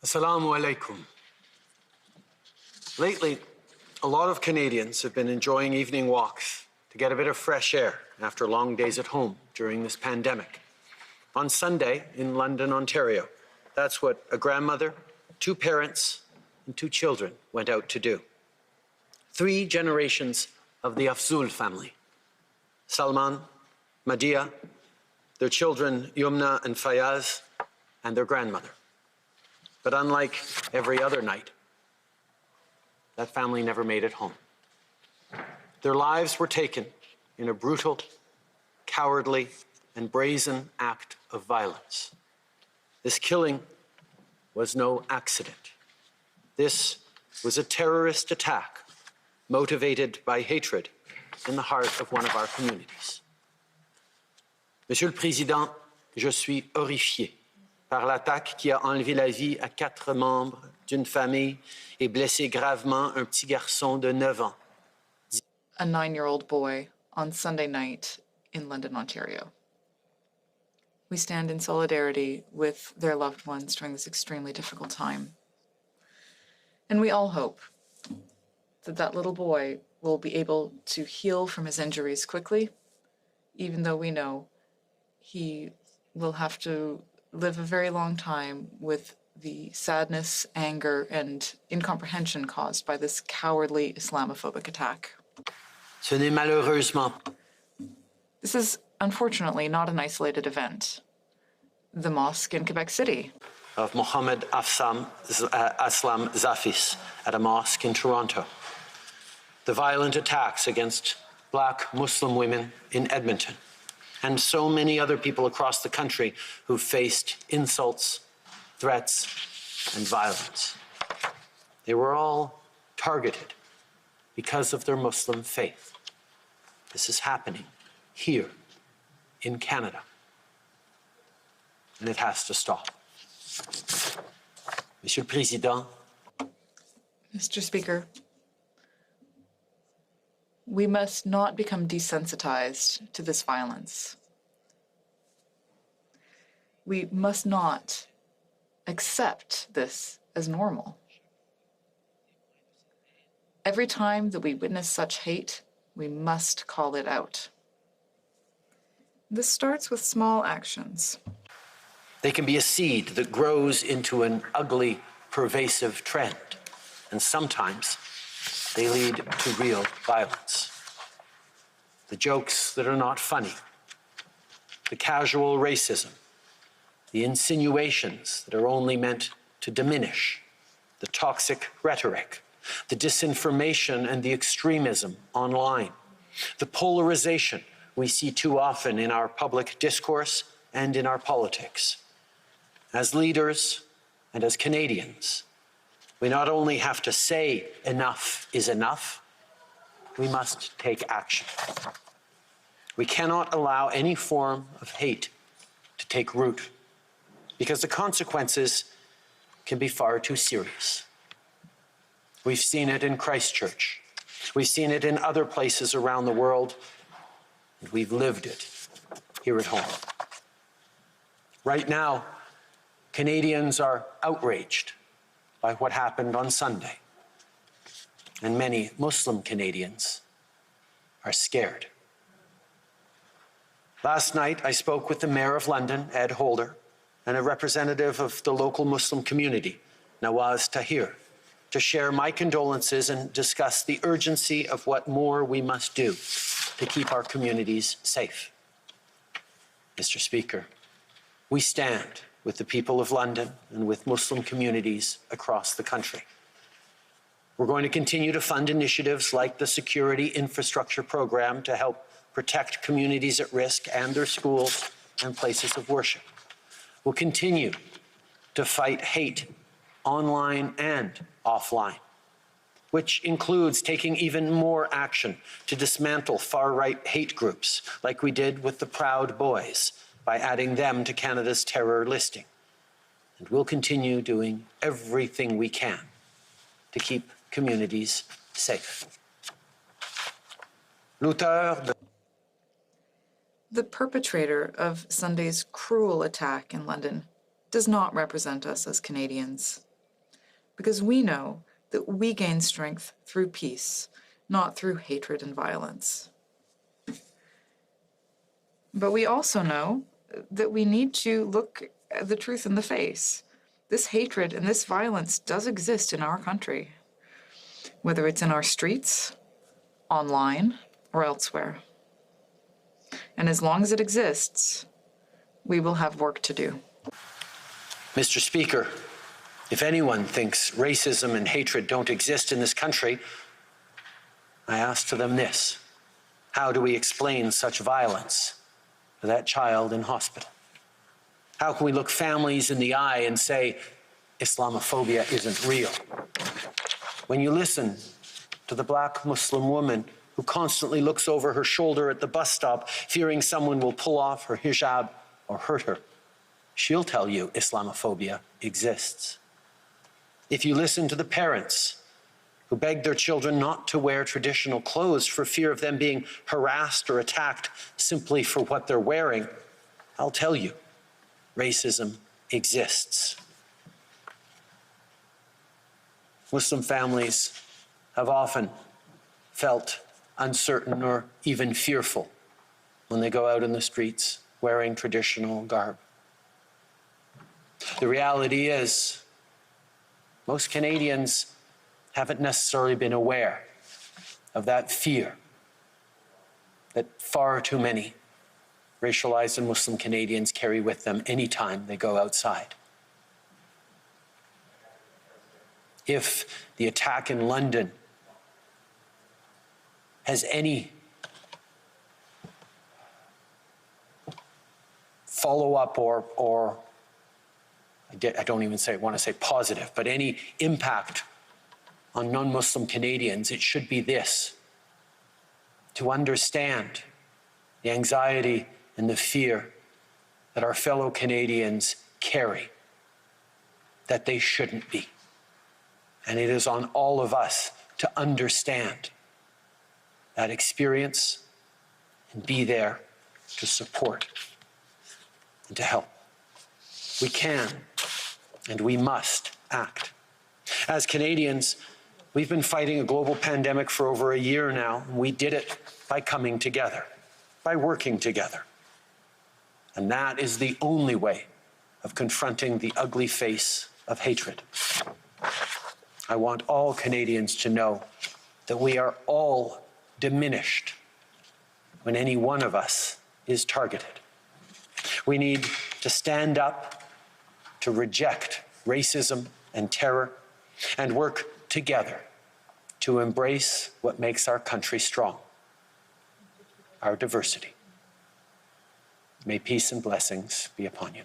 Assalamu alaikum. Lately, a lot of Canadians have been enjoying evening walks to get a bit of fresh air after long days at home during this pandemic. On Sunday in London, Ontario, that's what a grandmother, two parents, and two children went out to do. 3 generations of the Afzul family: Salman, Madia, their children Yumna and Fayaz, and their grandmother. But unlike every other night, that family never made it home. Their lives were taken in a brutal, cowardly, and brazen act of violence. This killing was no accident. This was a terrorist attack motivated by hatred in the heart of one of our communities. Monsieur le Président, je suis horrifié par l'attaque qui a enlevé la vie à 4 membres d'une famille et blessé gravement un petit garçon de 9 ans. A 9-year-old boy on Sunday night in London, Ontario. We stand in solidarity with their loved ones during this extremely difficult time. And we all hope that that little boy will be able to heal from his injuries quickly, even though we know he will have to live a very long time with the sadness, anger, and incomprehension caused by this cowardly Islamophobic attack. Ce n'est malheureusement. This is unfortunately not an isolated event. The mosque in Quebec City Of Mohammed Aslam Zafis at a mosque in Toronto. The violent attacks against Black Muslim women in Edmonton, and so many other people across the country who faced insults, threats, and violence. They were all targeted because of their Muslim faith. This is happening here in Canada, and it has to stop. Monsieur le Président, Mr. Speaker, we must not become desensitized to this violence. We must not accept this as normal. Every time that we witness such hate, we must call it out. This starts with small actions. they can be a seed that grows into an ugly, pervasive trend, and sometimes they lead to real violence. The jokes that are not funny, the casual racism, the insinuations that are only meant to diminish, the toxic rhetoric, the disinformation and the extremism online, the polarization we see too often in our public discourse and in our politics. As leaders and as Canadians, we not only have to say enough is enough, we must take action. We cannot allow any form of hate to take root, because the consequences can be far too serious. We've seen it in Christchurch. We've seen it in other places around the world, and we've lived it here at home. Right now, Canadians are outraged by what happened on Sunday, and many Muslim Canadians are scared. Last night, I spoke with the Mayor of London, Ed Holder, and a representative of the local Muslim community, Nawaz Tahir, to share my condolences and discuss the urgency of what more we must do to keep our communities safe. Mr. Speaker, we stand with the people of London and with Muslim communities across the country. We're going to continue to fund initiatives like the Security Infrastructure Program to help protect communities at risk and their schools and places of worship. We'll continue to fight hate online and offline, which includes taking even more action to dismantle far-right hate groups, like we did with the Proud Boys, by adding them to Canada's terror listing. And we'll continue doing everything we can to keep communities safe. The perpetrator of Sunday's cruel attack in London does not represent us as Canadians. because we know that we gain strength through peace, not through hatred and violence. But we also know that we need to look the truth in the face. This hatred and this violence does exist in our country, whether it's in our streets, online, or elsewhere. And as long as it exists, we will have work to do. Mr. Speaker, if anyone thinks racism and hatred don't exist in this country, I ask to them this: how do we explain such violence to that child in hospital? How can we look families in the eye and say Islamophobia isn't real? When you listen to the Black Muslim woman who constantly looks over her shoulder at the bus stop, fearing someone will pull off her hijab or hurt her, she'll tell you Islamophobia exists. If you listen to the parents who beg their children not to wear traditional clothes for fear of them being harassed or attacked simply for what they're wearing, I'll tell you, racism exists. Muslim families have often felt uncertain or even fearful when they go out in the streets wearing traditional garb. The reality is, most Canadians haven't necessarily been aware of that fear that far too many racialized and Muslim Canadians carry with them anytime they go outside. If the attack in London has any follow-up or I don't even want to say positive, but any impact on non-Muslim Canadians, it should be this: to understand the anxiety and the fear that our fellow Canadians carry, that they shouldn't be. And it is on all of us to understand that experience and be there to support and to help. We can and we must act. As Canadians, we've been fighting a global pandemic for over a year now. We did it by coming together, by working together. And that is the only way of confronting the ugly face of hatred. I want all Canadians to know that we are all diminished when any one of us is targeted. We need to stand up to reject racism and terror and work together to embrace what makes our country strong, our diversity. May peace and blessings be upon you.